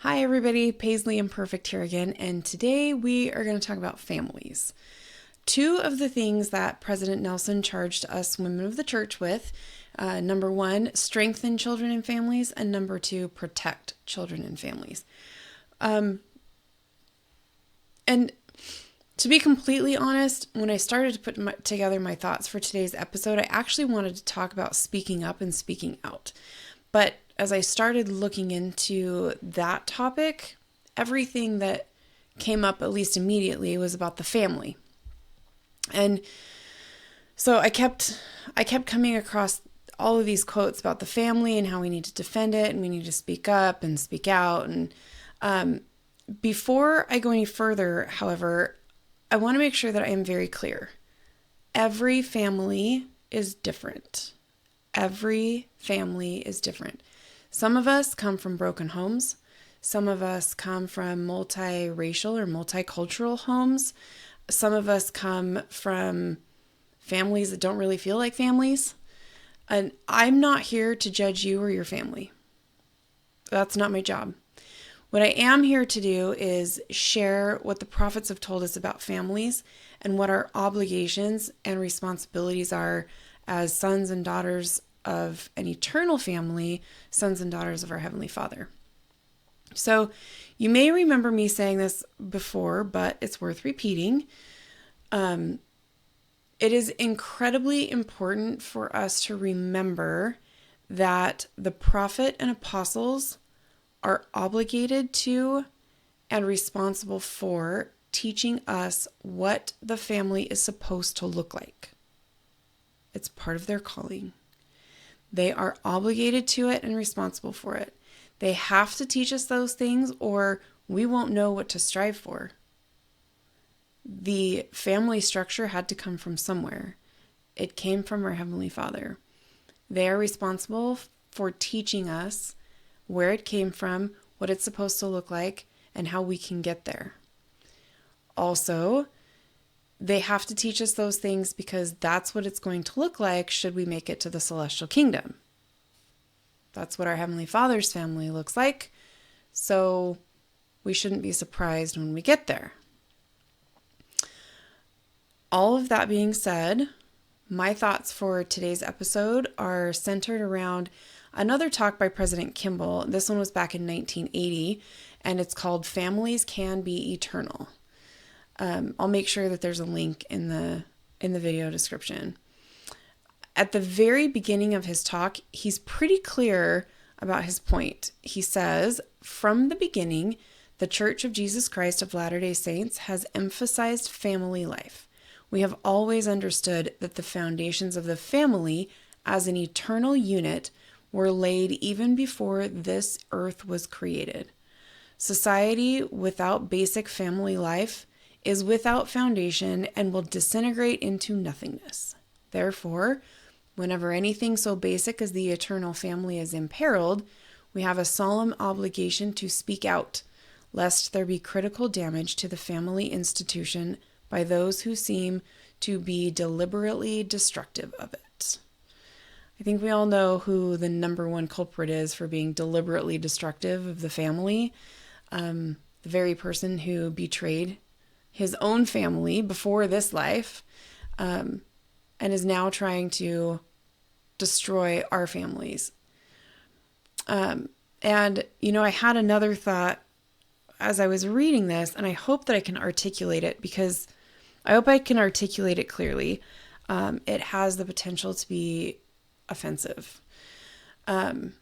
Hi everybody, Paisley Imperfect here again, and today we are going to talk about families. Two of the things that President Nelson charged us women of the church with, number one, strengthen children and families, and number two, protect children and families. And to be completely honest, when I started to put together my thoughts for today's episode, I actually wanted to talk about speaking up and speaking out. But as I started looking into that topic, everything that came up, at least immediately, was about the family. And so I kept coming across all of these quotes about the family and how we need to defend it and we need to speak up and speak out. And before I go any further, however, I want to make sure that I am very clear. Every family is different. Every family is different. Some of us come from broken homes. Some of us come from multiracial or multicultural homes. Some of us come from families that don't really feel like families. And I'm not here to judge you or your family. That's not my job. What I am here to do is share what the prophets have told us about families and what our obligations and responsibilities are as sons and daughters of an eternal family, sons and daughters of our Heavenly Father. So you may remember me saying this before, but it's worth repeating. It is incredibly important for us to remember that the prophet and apostles are obligated to and responsible for teaching us what the family is supposed to look like. It's part of their calling. They are obligated to it and responsible for it. They have to teach us those things or we won't know what to strive for. The family structure had to come from somewhere. It came from our Heavenly Father. They are responsible for teaching us where it came from, what it's supposed to look like, and how we can get there. Also, they have to teach us those things because that's what it's going to look like should we make it to the celestial kingdom. That's what our Heavenly Father's family looks like, so we shouldn't be surprised when we get there. All of that being said, my thoughts for today's episode are centered around another talk by President Kimball. This one was back in 1980, and it's called Families Can Be Eternal. I'll make sure that there's a link in the video description. At the very beginning of his talk, he's pretty clear about his point. He says, from the beginning, the Church of Jesus Christ of Latter-day Saints has emphasized family life. We have always understood that the foundations of the family as an eternal unit were laid even before this earth was created. Society without basic family life is without foundation and will disintegrate into nothingness. Therefore, whenever anything so basic as the eternal family is imperiled, we have a solemn obligation to speak out, lest there be critical damage to the family institution by those who seem to be deliberately destructive of it. I think we all know who the number one culprit is for being deliberately destructive of the family. The very person who betrayed his own family before this life, and is now trying to destroy our families. And, I had another thought as I was reading this, and I hope that I can articulate it because I hope I can articulate it clearly. It has the potential to be offensive. And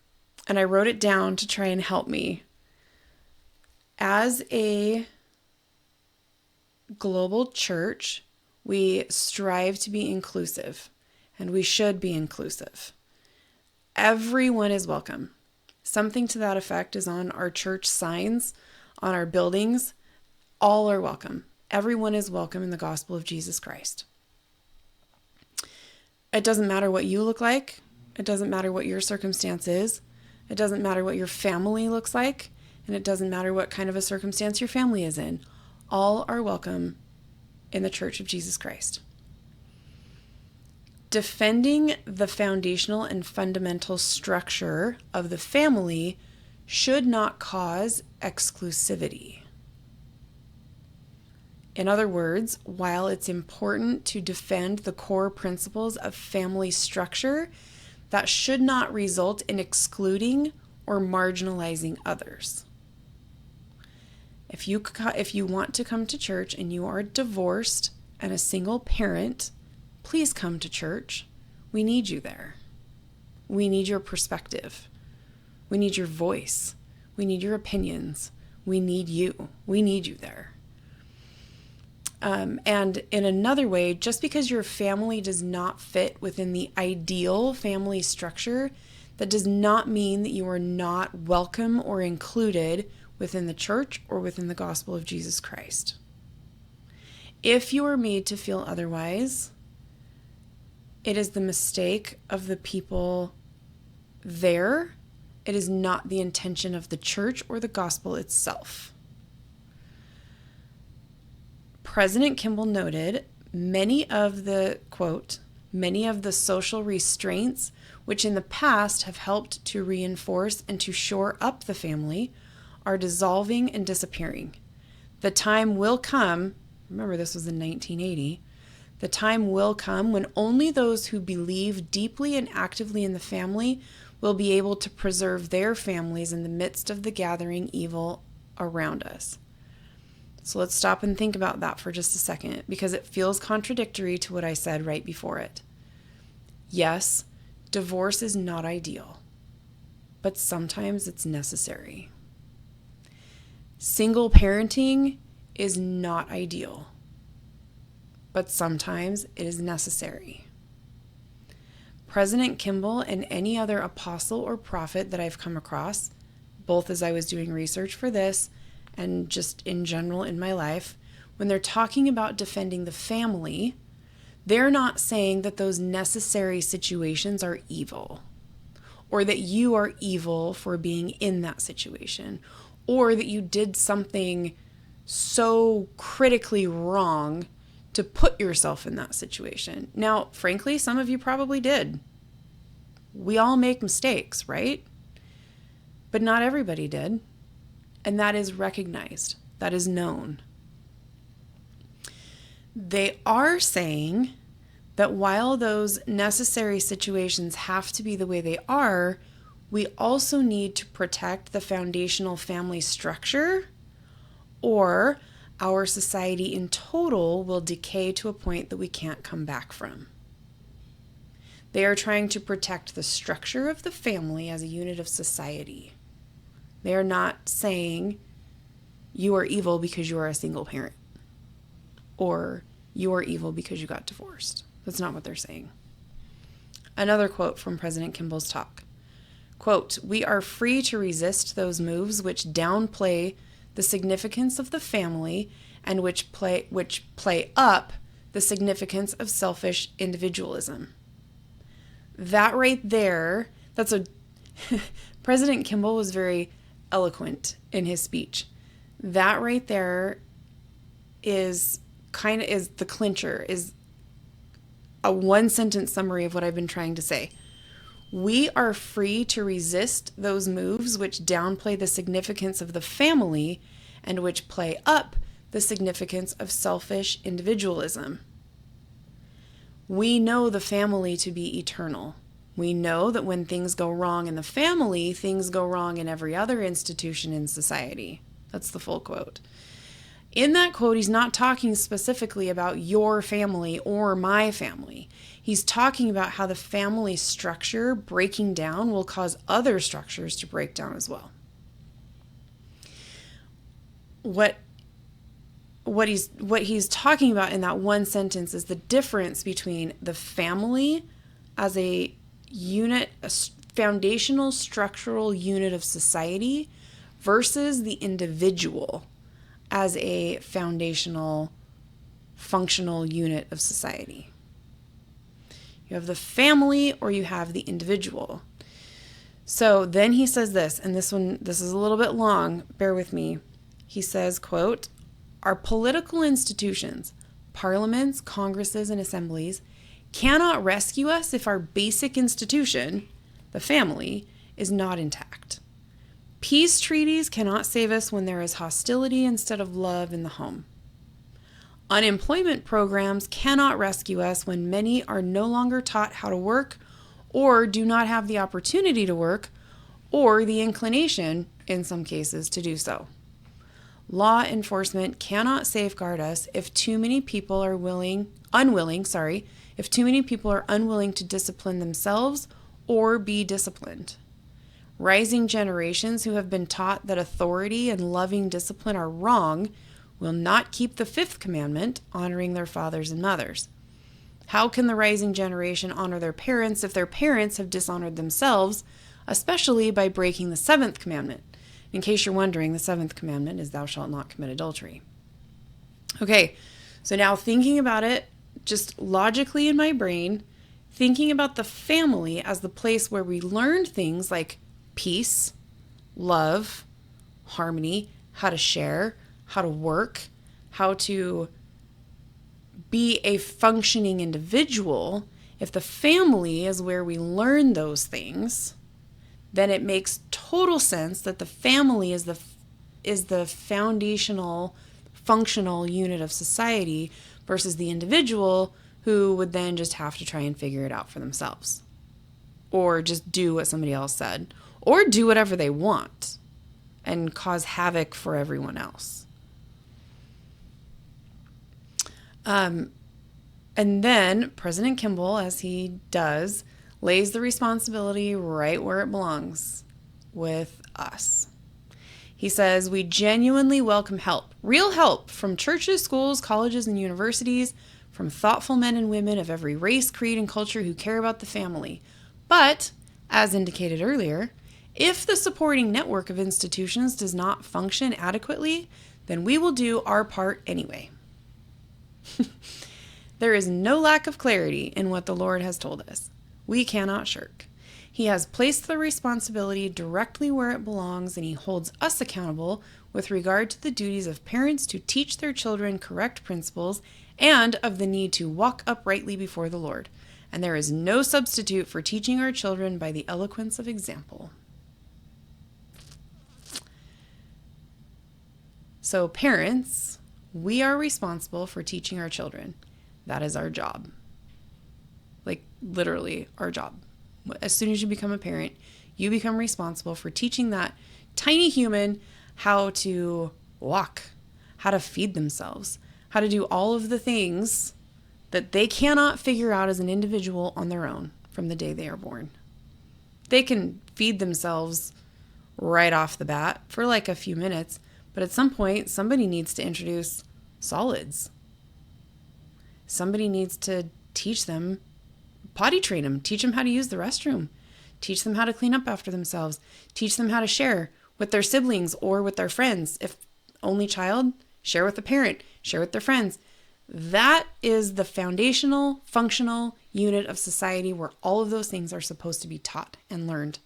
I wrote it down to try and help me. As a global church, we strive to be inclusive, and we should be inclusive. Everyone is welcome. Something to that effect is on our church signs, on our buildings. All are welcome. Everyone is welcome in the gospel of Jesus Christ. It doesn't matter what you look like. It doesn't matter what your circumstance is. It doesn't matter what your family looks like. And it doesn't matter what kind of a circumstance your family is in. All are welcome in the Church of Jesus Christ. Defending the foundational and fundamental structure of the family should not cause exclusivity. In other words, while it's important to defend the core principles of family structure, that should not result in excluding or marginalizing others. If you want to come to church and you are divorced and a single parent, please come to church. We need you there. We need your perspective. We need your voice. We need your opinions. We need you. We need you there. And in another way, just because your family does not fit within the ideal family structure, that does not mean that you are not welcome or included within the church or within the gospel of Jesus Christ. If you are made to feel otherwise, it is the mistake of the people there. It is not the intention of the church or the gospel itself. President Kimball noted, many of the social restraints which in the past have helped to reinforce and to shore up the family are dissolving and disappearing. The time will come, remember this was in 1980, the time will come when only those who believe deeply and actively in the family will be able to preserve their families in the midst of the gathering evil around us. So let's stop and think about that for just a second, because it feels contradictory to what I said right before it. Yes, divorce is not ideal, but sometimes it's necessary. Single parenting is not ideal, but sometimes it is necessary. President Kimball and any other apostle or prophet that I've come across, both as I was doing research for this and just in general in my life, when they're talking about defending the family, they're not saying that those necessary situations are evil, or that you are evil for being in that situation, or that you did something so critically wrong to put yourself in that situation. Now, frankly, some of you probably did. We all make mistakes, right? But not everybody did. And that is recognized. That is known. They are saying that while those necessary situations have to be the way they are, we also need to protect the foundational family structure, or our society in total will decay to a point that we can't come back from. They are trying to protect the structure of the family as a unit of society. They are not saying you are evil because you are a single parent, or you are evil because you got divorced. That's not what they're saying. Another quote from President Kimball's talk. Quote, "We are free to resist those moves which downplay the significance of the family and which play up the significance of selfish individualism." That right there, President Kimball was very eloquent in his speech. That right there is the clincher, is a one-sentence summary of what I've been trying to say. We are free to resist those moves which downplay the significance of the family and which play up the significance of selfish individualism. We know the family to be eternal. We know that when things go wrong in the family, things go wrong in every other institution in society. That's the full quote. In that quote, he's not talking specifically about your family or my family. He's talking about how the family structure breaking down will cause other structures to break down as well. What he's talking about in that one sentence is the difference between the family as a unit, a foundational structural unit of society, versus the individual as a foundational functional unit of society. You have the family or you have the individual. So then he says this, and this is a little bit long, bear with me. He says, quote, "Our political institutions, parliaments, congresses, and assemblies cannot rescue us if our basic institution, the family, is not intact. Peace treaties cannot save us when there is hostility instead of love in the home. Unemployment programs cannot rescue us when many are no longer taught how to work or do not have the opportunity to work or the inclination, in some cases, to do so. Law enforcement cannot safeguard us if too many people are unwilling to discipline themselves or be disciplined. Rising generations who have been taught that authority and loving discipline are wrong will not keep the fifth commandment, honoring their fathers and mothers. How can the rising generation honor their parents if their parents have dishonored themselves, especially by breaking the seventh commandment? In case you're wondering, the seventh commandment is thou shalt not commit adultery. Okay, so now thinking about it just logically in my brain, thinking about the family as the place where we learn things like peace, love, harmony, how to share, how to work, how to be a functioning individual. If the family is where we learn those things, then it makes total sense that the family is the foundational, functional unit of society versus the individual who would then just have to try and figure it out for themselves. Or just do what somebody else said. Or do whatever they want and cause havoc for everyone else. And then President Kimball, as he does, lays the responsibility right where it belongs, with us. He says, we genuinely welcome help, real help, from churches, schools, colleges, and universities, from thoughtful men and women of every race, creed, and culture who care about the family. But, as indicated earlier, if the supporting network of institutions does not function adequately, then we will do our part anyway. There is no lack of clarity in what the Lord has told us. We cannot shirk. He has placed the responsibility directly where it belongs, and he holds us accountable with regard to the duties of parents to teach their children correct principles and of the need to walk uprightly before the Lord. And there is no substitute for teaching our children by the eloquence of example. So parents, we are responsible for teaching our children. That is our job. Like literally our job. As soon as you become a parent, you become responsible for teaching that tiny human how to walk, how to feed themselves, how to do all of the things that they cannot figure out as an individual on their own from the day they are born. They can feed themselves right off the bat for like a few minutes, but at some point, somebody needs to introduce solids. Somebody needs to teach them, potty train them, teach them how to use the restroom, teach them how to clean up after themselves, teach them how to share with their siblings or with their friends. If only child, share with the parent, share with their friends. That is the foundational, functional unit of society where all of those things are supposed to be taught and learned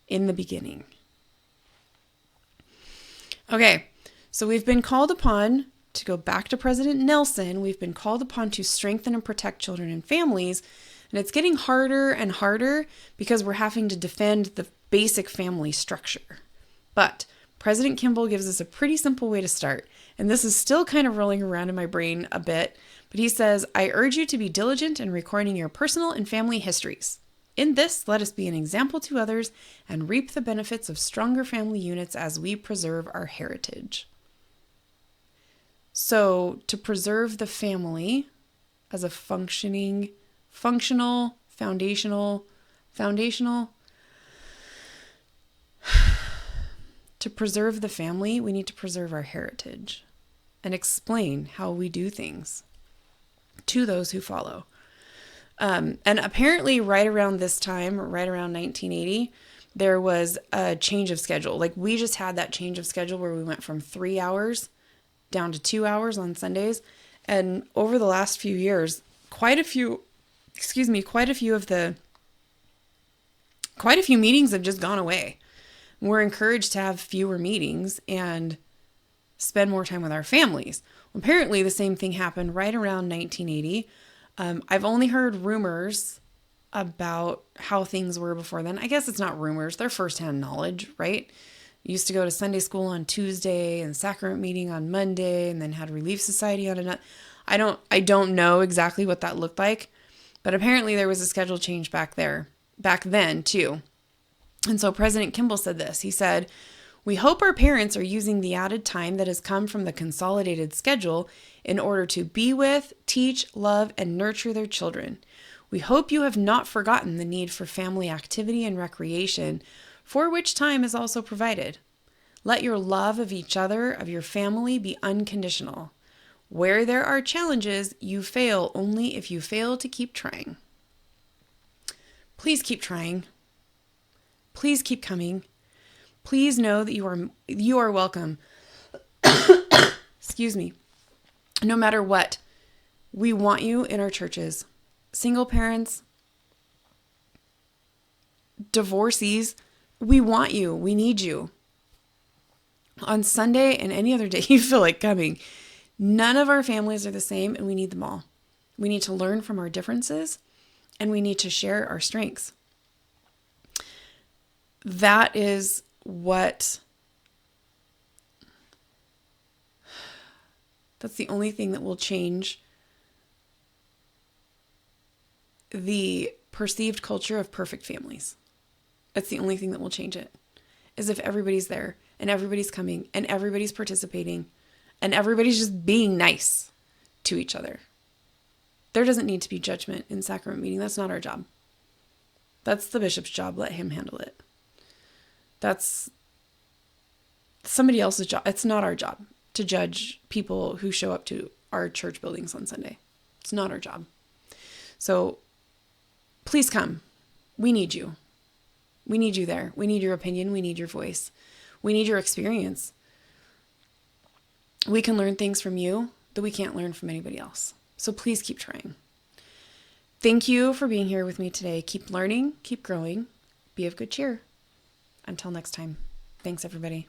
in the beginning. Okay, so we've been called upon to go back to President Nelson. We've been called upon to strengthen and protect children and families, and it's getting harder and harder because we're having to defend the basic family structure. But President Kimball gives us a pretty simple way to start, and this is still kind of rolling around in my brain a bit, but he says, I urge you to be diligent in recording your personal and family histories. In this, let us be an example to others and reap the benefits of stronger family units as we preserve our heritage. So, to preserve the family as a functional, foundational, to preserve the family, we need to preserve our heritage and explain how we do things to those who follow. And apparently right around this time, right around 1980, there was a change of schedule. Like we just had that change of schedule where we went from 3 hours down to 2 hours on Sundays. And over the last few years, quite a few meetings have just gone away. We're encouraged to have fewer meetings and spend more time with our families. Well, apparently the same thing happened right around 1980. I've only heard rumors about how things were before then. I guess it's not rumors, they're firsthand knowledge, right? Used to go to Sunday school on Tuesday and sacrament meeting on Monday, and then had Relief Society on another. I don't know exactly what that looked like, but apparently there was a schedule change back then too. And so President Kimball said this. He said, "We hope our parents are using the added time that has come from the consolidated schedule in order to be with, teach, love, and nurture their children. We hope you have not forgotten the need for family activity and recreation, for which time is also provided. Let your love of each other, of your family, be unconditional. Where there are challenges, you fail only if you fail to keep trying." Please keep trying. Please keep coming. Please know that you are welcome. Excuse me. No matter what, we want you in our churches. Single parents, divorcees, we want you. We need you. On Sunday and any other day you feel like coming. None of our families are the same, and we need them all. We need to learn from our differences, and we need to share our strengths. That is that's the only thing that will change the perceived culture of perfect families. That's the only thing that will change it, is if everybody's there and everybody's coming and everybody's participating and everybody's just being nice to each other. There doesn't need to be judgment in sacrament meeting. That's not our job. That's the bishop's job. Let him handle it. That's somebody else's job. It's not our job to judge people who show up to our church buildings on Sunday. It's not our job. So please come. We need you. We need you there. We need your opinion. We need your voice. We need your experience. We can learn things from you that we can't learn from anybody else. So please keep trying. Thank you for being here with me today. Keep learning, keep growing, be of good cheer. Until next time. Thanks, everybody.